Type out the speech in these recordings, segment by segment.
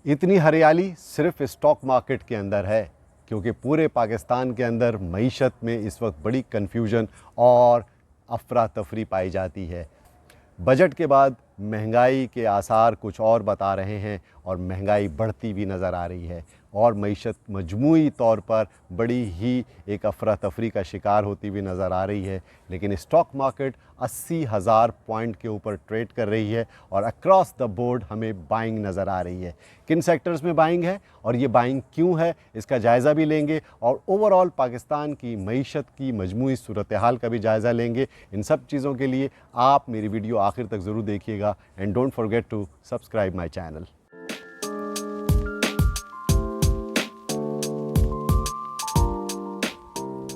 इतनी हरियाली सिर्फ स्टॉक मार्केट के अंदर है, क्योंकि पूरे पाकिस्तान के अंदर मईशत में इस वक्त बड़ी कन्फ्यूजन और अफरा तफरी पाई जाती है। बजट के बाद महंगाई के आसार कुछ और बता रहे हैं और महंगाई बढ़ती भी नज़र आ रही है और मईशत मजमूई तौर पर बड़ी ही एक अफरा तफरी का शिकार होती हुई नज़र आ रही है। लेकिन स्टॉक मार्केट 80,000 पॉइंट के ऊपर ट्रेड कर रही है और अक्रॉस द बोर्ड हमें बाइंग नज़र आ रही है। किन सेक्टर्स में बाइंग है और ये बाइंग क्यों है, इसका जायज़ा भी लेंगे और ओवरऑल पाकिस्तान की मईशत की मजमूई सूरत हाल का भी जायज़ा लेंगे। इन सब चीज़ों के लिए आप मेरी वीडियो आखिर तक ज़रूर देखिएगा and don't forget to subscribe my channel.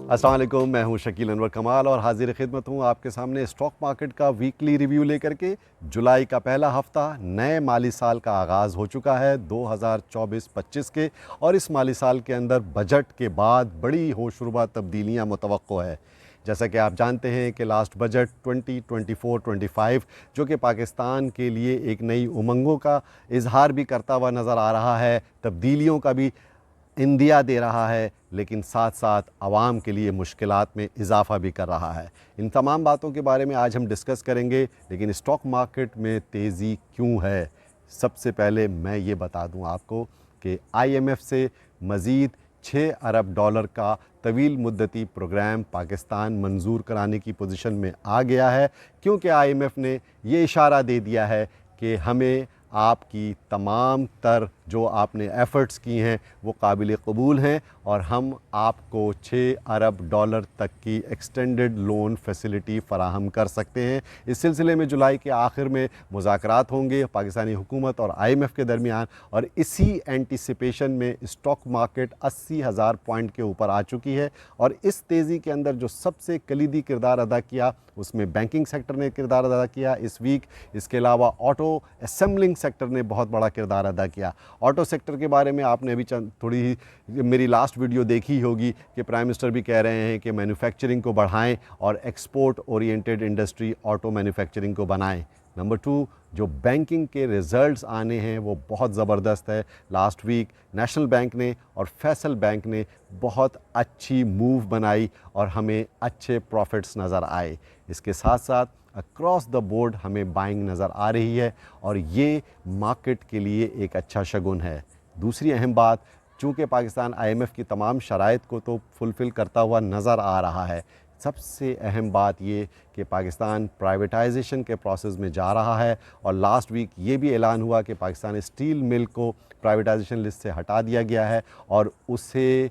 अस्सलाम वालेकुम, मैं हूं शकील अनवर कमाल और हाजिर खिदमत हूं आपके सामने स्टॉक मार्केट का वीकली रिव्यू लेकर के। जुलाई का पहला हफ्ता नए माली साल का आगाज़ हो चुका है 2024-25 के, और इस माली साल के अंदर बजट के बाद बड़ी होशरुबा तब्दीलियां मुतवक्को है। जैसा कि आप जानते हैं कि लास्ट बजट 2024-25 जो कि पाकिस्तान के लिए एक नई उमंगों का इजहार भी करता हुआ नज़र आ रहा है, तब्दीलियों का भी इंदिया दे रहा है, लेकिन साथ साथ आवाम के लिए मुश्किलात में इजाफ़ा भी कर रहा है। इन तमाम बातों के बारे में आज हम डिस्कस करेंगे। लेकिन स्टॉक मार्केट में तेज़ी क्यों है, सबसे पहले मैं ये बता दूं आपको कि IMF से मज़ीद $6 अरब का तवील मुद्दती प्रोग्राम पाकिस्तान मंजूर कराने की पोजीशन में आ गया है, क्योंकि IMF ने ये इशारा दे दिया है कि हमें आपकी तमाम तर जो आपने एफ़र्ट्स की हैं वो काबिल कबूल हैं और हम आपको $6 अरब तक की एक्सटेंडेड लोन फैसिलिटी फ़राहम कर सकते हैं। इस सिलसिले में जुलाई के आखिर में मुज़ाकरात होंगे पाकिस्तानी हुकूमत और IMF के दरमियान, और इसी एंटिसिपेशन में स्टॉक मार्केट 80,000 पॉइंट के ऊपर आ चुकी है। और इस तेज़ी के अंदर जो सबसे कलीदी किरदार अदा किया उसमें बैंकिंग सेक्टर ने किरदार अदा किया इस वीक। इसके अलावा ऑटो असेंबलिंग सेक्टर ने बहुत बड़ा किरदार अदा किया। ऑटो सेक्टर के बारे में आपने अभी थोड़ी ही मेरी लास्ट वीडियो देखी होगी कि प्राइम मिनिस्टर भी कह रहे हैं कि मैन्युफैक्चरिंग को बढ़ाएं और export oriented industry auto manufacturing को बनाएं। नंबर 2, जो बैंकिंग के रिज़ल्ट्स आने हैं वो बहुत ज़बरदस्त है। लास्ट वीक नेशनल बैंक ने और फैसल बैंक ने बहुत अच्छी मूव बनाई और हमें अच्छे प्रॉफिट्स नज़र आए। इसके साथ साथ अक्रॉस द बोर्ड हमें बाइंग नज़र आ रही है और ये मार्केट के लिए एक अच्छा शगुन है। दूसरी अहम बात, चूँकि पाकिस्तान IMF की तमाम शराइत को तो फुलफ़िल करता हुआ नज़र आ रहा है, सबसे अहम बात ये कि पाकिस्तान प्राइवेटाइजेशन के प्रोसेस में जा रहा है। और लास्ट वीक ये भी ऐलान हुआ कि पाकिस्तान स्टील मिल को प्राइवेटाइजेशन लिस्ट से हटा दिया गया है और उसे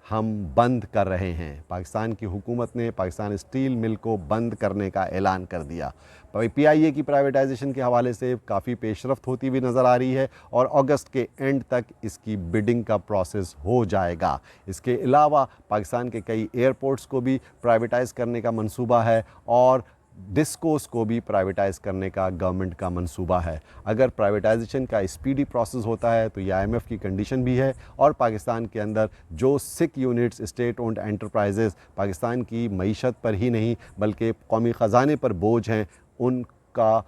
हम बंद कर रहे हैं। पाकिस्तान की हुकूमत ने पाकिस्तान स्टील मिल को बंद करने का ऐलान कर दिया। PIA की प्राइवेटाइजेशन के हवाले से काफ़ी पेशरफ्त होती हुई नज़र आ रही है और अगस्त के एंड तक इसकी बिडिंग का प्रोसेस हो जाएगा। इसके अलावा पाकिस्तान के कई एयरपोर्ट्स को भी प्राइवेटाइज़ करने का मंसूबा है और डिस्कोस को भी प्राइवेटाइज़ करने का गवर्नमेंट का मंसूबा है। अगर प्राइवेटाइजेशन का स्पीडी प्रोसेस होता है तो ये IMF की कंडीशन भी है। और पाकिस्तान के अंदर जो sick units state owned enterprises Pakistan की मईशत पर ही नहीं बल्कि कौमी ख़जाने पर बोझ हैं, उनका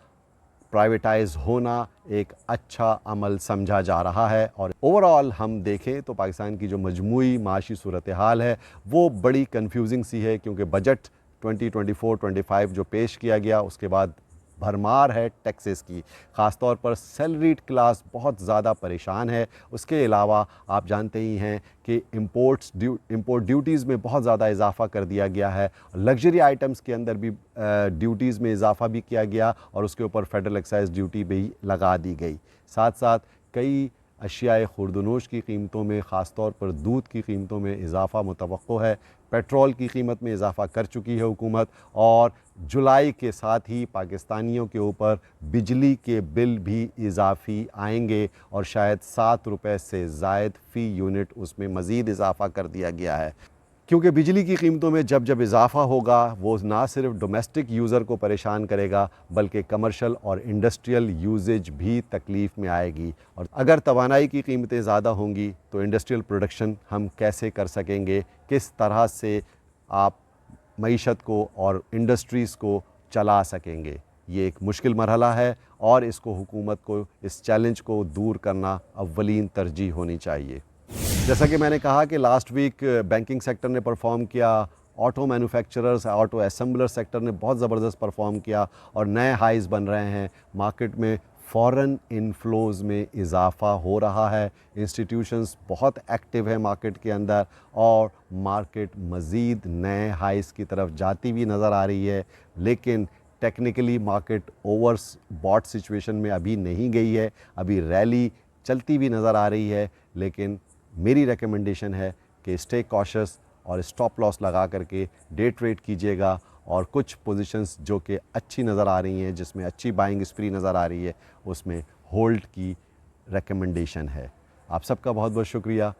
प्राइवेटाइज़ होना एक अच्छा अमल समझा जा रहा है। और ओवरऑल हम देखें तो पाकिस्तान की जो मजमूई माशी सूरत हाल है वो बड़ी कन्फ्यूजिंग सी है, क्योंकि बजट 2024-25 जो पेश किया गया उसके बाद भरमार है टैक्सेस की। ख़ास तौर पर सैलरीड क्लास बहुत ज़्यादा परेशान है। उसके अलावा आप जानते ही हैं कि इंपोर्ट ड्यूटीज़ में बहुत ज़्यादा इजाफ़ा कर दिया गया है। लग्जरी आइटम्स के अंदर भी ड्यूटीज़ में इजाफ़ा भी किया गया और उसके ऊपर फेडरल एक्साइज ड्यूटी भी लगा दी गई। साथ साथ कई अशियाए खुर्दनोश की कीमतों में, ख़ास तौर पर दूध की कीमतों में इजाफ़ा मुतवक्को है। पेट्रोल की कीमत में इजाफ़ा कर चुकी है हुकूमत, और जुलाई के साथ ही पाकिस्तानियों के ऊपर बिजली के बिल भी इजाफ़ी आएंगे और शायद ₹7 से ज़ायद फ़ी यूनिट उसमें मज़ीद इजाफ़ा कर दिया गया है। क्योंकि बिजली की कीमतों में जब जब इजाफ़ा होगा वो ना सिर्फ डोमेस्टिक यूज़र को परेशान करेगा बल्कि कमर्शियल और इंडस्ट्रियल यूजेज भी तकलीफ़ में आएगी। और अगर तवानाई की कीमतें ज़्यादा होंगी तो इंडस्ट्रियल प्रोडक्शन हम कैसे कर सकेंगे, किस तरह से आप मईशत को और इंडस्ट्रीज़ को चला सकेंगे। ये एक मुश्किल मरहला है और इसको हुकूमत को इस चैलेंज को दूर करना अव्वलीन तरजीह होनी चाहिए। जैसा कि मैंने कहा कि लास्ट वीक बैंकिंग सेक्टर ने परफॉर्म किया, auto manufacturers, auto assembler sector ने बहुत ज़बरदस्त परफॉर्म किया और नए हाइज़ बन रहे हैं। मार्केट में फ़ॉरेन इनफ्लोज़ में इजाफ़ा हो रहा है, इंस्टीट्यूशंस बहुत एक्टिव है मार्केट के अंदर और मार्केट मज़ीद नए हाइज़ की तरफ जाती हुई नज़र आ रही है। लेकिन technically market overbought situation में अभी नहीं गई है, अभी रैली चलती हुई नज़र आ रही है। लेकिन मेरी रिकमेंडेशन है कि स्टे कॉशियस और स्टॉप लॉस लगा करके डे ट्रेड कीजिएगा और कुछ पोजीशंस जो कि अच्छी नज़र आ रही हैं, जिसमें अच्छी बाइंग स्प्री नज़र आ रही है, उसमें होल्ड की रिकमेंडेशन है। आप सबका बहुत बहुत शुक्रिया।